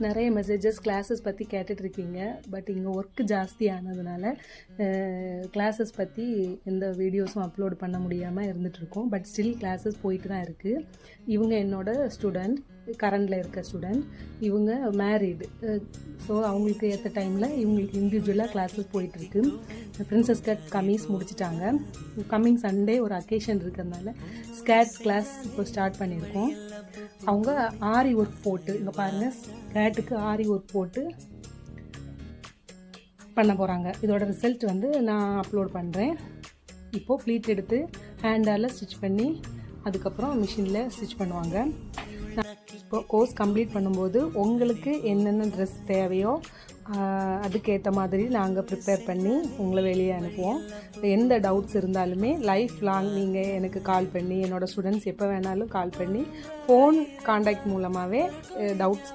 நிறைய messages classes பற்றி கேட்டுட்ருக்கீங்க. பட் இங்கே ஒர்க்கு ஜாஸ்தி ஆனதுனால கிளாஸஸ் பற்றி எந்த வீடியோஸும் அப்லோட் பண்ண முடியாமல் இருந்துகிட்ருக்கோம். பட் ஸ்டில் கிளாஸஸ் போயிட்டு தான் இருக்குது. இவங்க என்னோடய ஸ்டூடெண்ட், கரண்டில் இருக்க ஸ்டூடெண்ட். இவங்க மேரீடு. ஸோ அவங்களுக்கு ஏற்ற டைமில் இவங்களுக்கு இண்டிவிஜுவலாக கிளாஸஸ் போயிட்டுருக்கு. பிரின்சஸ் கட் கமீஸ் முடிச்சிட்டாங்க. கம்மிங் சண்டே ஒரு அக்கேஷன் இருக்கிறதுனால ஸ்கேட் கிளாஸ் இப்போ ஸ்டார்ட் பண்ணியிருக்கோம். அவங்க ஆரி ஒர்க் போட்டு, இங்கே பாருங்கள், ஸ்கேட்டுக்கு ஆரி ஒர்க் போட்டு பண்ண போகிறாங்க. இதோட ரிசல்ட் வந்து நான் அப்லோட் பண்ணுறேன். இப்போது ப்ளீட் எடுத்து ஹேண்டால் ஸ்டிச் பண்ணி அதுக்கப்புறம் மிஷினில் ஸ்டிச் பண்ணுவாங்க. இப்போ கோர்ஸ் கம்ப்ளீட் பண்ணும்போது உங்களுக்கு என்னென்ன ட்ரெஸ் தேவையோ அதுக்கேற்ற மாதிரி நாங்கள் ப்ரிப்பேர் பண்ணி உங்களை வெளியே அனுப்புவோம். எந்த டவுட்ஸ் இருந்தாலுமே லைஃப் லாங் நீங்கள் எனக்கு கால் பண்ணி, என்னோடய ஸ்டூடெண்ட்ஸ் எப்போ வேணாலும் கால் பண்ணி ஃபோன் காண்டாக்ட் மூலமாகவே டவுட்ஸ்